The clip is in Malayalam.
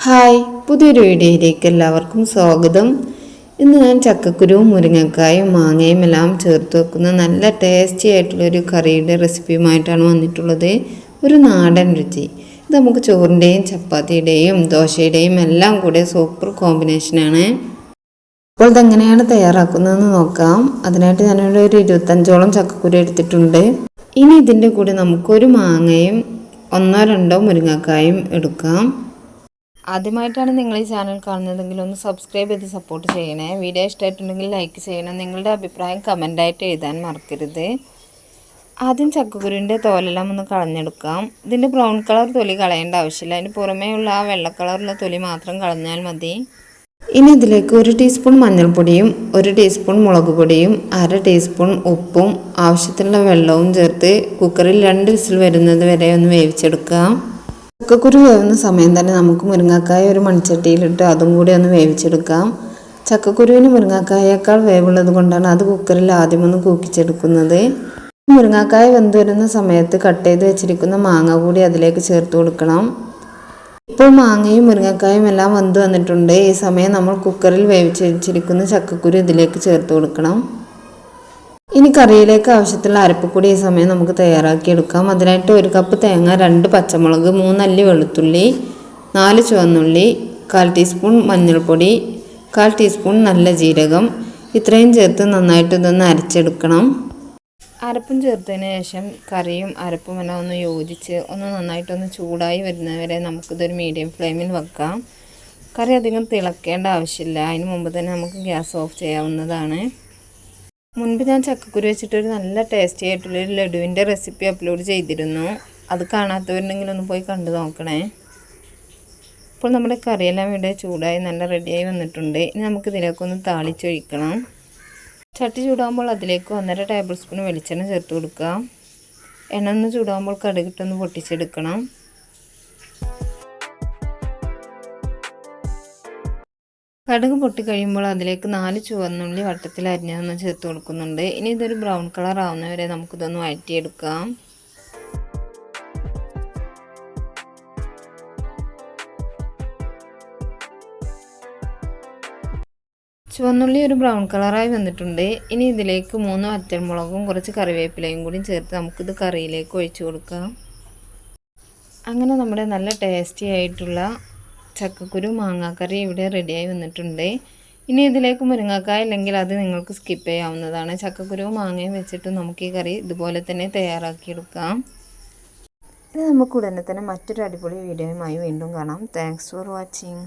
ഹായ്, പുതിയൊരു വീഡിയോയിലേക്ക് എല്ലാവർക്കും സ്വാഗതം. ഇന്ന് ഞാൻ ചക്കക്കുരുവും മുരിങ്ങക്കായും മാങ്ങയും എല്ലാം ചേർത്ത് വെക്കുന്ന നല്ല ടേസ്റ്റി ആയിട്ടുള്ളൊരു കറിയുടെ റെസിപ്പിയുമായിട്ടാണ് വന്നിട്ടുള്ളത്. ഒരു നാടൻ രുചി. ഇത് നമുക്ക് ചോറിൻ്റെയും ചപ്പാത്തിയുടെയും ദോശയുടെയും എല്ലാം കൂടെ സൂപ്പർ കോമ്പിനേഷനാണ്. അപ്പോൾ ഇതെങ്ങനെയാണ് തയ്യാറാക്കുന്നതെന്ന് നോക്കാം. അതിനായിട്ട് ഞാനിവിടെ ഒരു 25ഓളം ചക്കക്കുരു എടുത്തിട്ടുണ്ട്. ഇനി ഇതിൻ്റെ കൂടെ നമുക്കൊരു മാങ്ങയും 1-2 മുരിങ്ങക്കായും എടുക്കാം. ആദ്യമായിട്ടാണ് നിങ്ങൾ ഈ ചാനൽ കാണുന്നതെങ്കിൽ ഒന്ന് സബ്സ്ക്രൈബ് ചെയ്ത് സപ്പോർട്ട് ചെയ്യണേ. വീഡിയോ ഇഷ്ടമായിട്ടുണ്ടെങ്കിൽ ലൈക്ക് ചെയ്യണം. നിങ്ങളുടെ അഭിപ്രായം കമൻ്റായിട്ട് എഴുതാൻ മറക്കരുത്. ആദ്യം ചക്കക്കുരുവിൻ്റെ തോലെല്ലാം ഒന്ന് കളഞ്ഞെടുക്കാം. ഇതിൻ്റെ ബ്രൗൺ കളർ തൊലി കളയേണ്ട ആവശ്യമില്ല. അതിന് പുറമേയുള്ള ആ വെള്ള കളറുള്ള തൊലി മാത്രം കളഞ്ഞാൽ മതി. ഇനി ഇതിലേക്ക് 1 ടീസ്പൂൺ മഞ്ഞൾപ്പൊടിയും 1 ടീസ്പൂൺ മുളക് പൊടിയും 1/2 ടീസ്പൂൺ ഉപ്പും ആവശ്യത്തിനുള്ള വെള്ളവും ചേർത്ത് കുക്കറിൽ 2 വിസിൽ വരുന്നത് വരെ ഒന്ന് വേവിച്ചെടുക്കാം. ചക്കക്കുരു വേവുന്ന സമയം തന്നെ നമുക്ക് മുരിങ്ങക്കായ ഒരു മൺചട്ടിയിലിട്ട് അതും കൂടി ഒന്ന് വേവിച്ചെടുക്കാം. ചക്കക്കുരുവിന് മുരിങ്ങക്കായേക്കാൾ വേവുള്ളത് കൊണ്ടാണ് അത് കുക്കറിൽ ആദ്യം ഒന്ന് കൂക്കിച്ചെടുക്കുന്നത്. മുരിങ്ങക്കായ വെന്ത് വരുന്ന സമയത്ത് കട്ട് ചെയ്ത് വെച്ചിരിക്കുന്ന മാങ്ങ കൂടി അതിലേക്ക് ചേർത്ത് കൊടുക്കണം. ഇപ്പോൾ മാങ്ങയും മുരിങ്ങക്കായും എല്ലാം വെന്ത് വന്നിട്ടുണ്ട്. ഈ സമയം നമ്മൾ കുക്കറിൽ വേവിച്ച് വെച്ചിരിക്കുന്ന ചക്കക്കുരു ഇതിലേക്ക് ചേർത്ത് കൊടുക്കണം. ഇനി കറിയിലേക്ക് ആവശ്യത്തിലുള്ള അരപ്പ് കൂടി ഈ സമയം നമുക്ക് തയ്യാറാക്കിയെടുക്കാം. അതിനായിട്ട് 1 കപ്പ് തേങ്ങ, 2 പച്ചമുളക്, 3 അല്ലി വെളുത്തുള്ളി, 4 ചുവന്നുള്ളി, 1/4 ടീസ്പൂൺ മഞ്ഞൾപ്പൊടി, 1/4 ടീസ്പൂൺ നല്ല ജീരകം, ഇത്രയും ചേർത്ത് നന്നായിട്ട് ഇതൊന്ന് അരച്ചെടുക്കണം. അരപ്പും ചേർത്തതിന് ശേഷം കറിയും അരപ്പും എല്ലാം ഒന്ന് യോജിച്ച് നന്നായിട്ടൊന്ന് ചൂടായി വരുന്നവരെ നമുക്കിതൊരു മീഡിയം ഫ്ലെയിമിൽ വെക്കാം. കറി അധികം തിളക്കേണ്ട ആവശ്യമില്ല. അതിന് മുമ്പ് തന്നെ നമുക്ക് ഗ്യാസ് ഓഫ് ചെയ്യാവുന്നതാണ്. മുൻപ് ഞാൻ ചക്കക്കുരു വെച്ചിട്ടൊരു നല്ല ടേസ്റ്റി ആയിട്ടുള്ളൊരു ലഡുവിൻ്റെ റെസിപ്പി അപ്ലോഡ് ചെയ്തിരുന്നു. അത് കാണാത്തവരുണ്ടെങ്കിൽ ഒന്ന് പോയി കണ്ടു നോക്കണേ. ഇപ്പോൾ നമ്മുടെ കറിയെല്ലാം ഇവിടെ ചൂടായി നല്ല റെഡിയായി വന്നിട്ടുണ്ട്. ഇനി നമുക്കിതിലേക്കൊന്ന് താളിച്ചൊഴിക്കണം. ചട്ടി ചൂടാകുമ്പോൾ അതിലേക്ക് 1.5 ടേബിൾ സ്പൂൺ വെളിച്ചെണ്ണ ചേർത്ത് കൊടുക്കാം. എണ്ണ ഒന്ന് ചൂടാകുമ്പോൾ കടുകിട്ടൊന്ന് പൊട്ടിച്ചെടുക്കണം. കടുക് പൊട്ടിക്കഴിയുമ്പോൾ അതിലേക്ക് 4 ചുവന്നുള്ളി വട്ടത്തിൽ അരിഞ്ഞതൊന്ന് ചേർത്ത് കൊടുക്കുന്നുണ്ട്. ഇനി ഇതൊരു ബ്രൗൺ കളർ ആവുന്നവരെ നമുക്കിതൊന്ന് വഴറ്റിയെടുക്കാം. ചുവന്നുള്ളി ഒരു ബ്രൗൺ കളറായി വന്നിട്ടുണ്ട്. ഇനി ഇതിലേക്ക് 3 വറ്റൽമുളകും കുറച്ച് കറിവേപ്പിലയും കൂടി ചേർത്ത് നമുക്കിത് കറിയിലേക്ക് ഒഴിച്ചു കൊടുക്കാം. അങ്ങനെ നമ്മുടെ നല്ല ടേസ്റ്റി ആയിട്ടുള്ള ചക്കക്കുരു മാങ്ങാക്കറി ഇവിടെ റെഡിയായി വന്നിട്ടുണ്ട്. ഇനി ഇതിലേക്ക് മുരിങ്ങക്കായ അല്ലെങ്കിൽ അത് നിങ്ങൾക്ക് സ്കിപ്പ് ചെയ്യാവുന്നതാണ്. ചക്കക്കുരുവും മാങ്ങയും വെച്ചിട്ട് നമുക്ക് ഈ കറി ഇതുപോലെ തന്നെ തയ്യാറാക്കിയെടുക്കാം. ഇത് നമുക്ക് ഉടനെ തന്നെ മറ്റൊരു അടിപൊളി വീഡിയോയുമായി വീണ്ടും കാണാം. Thanks for watching.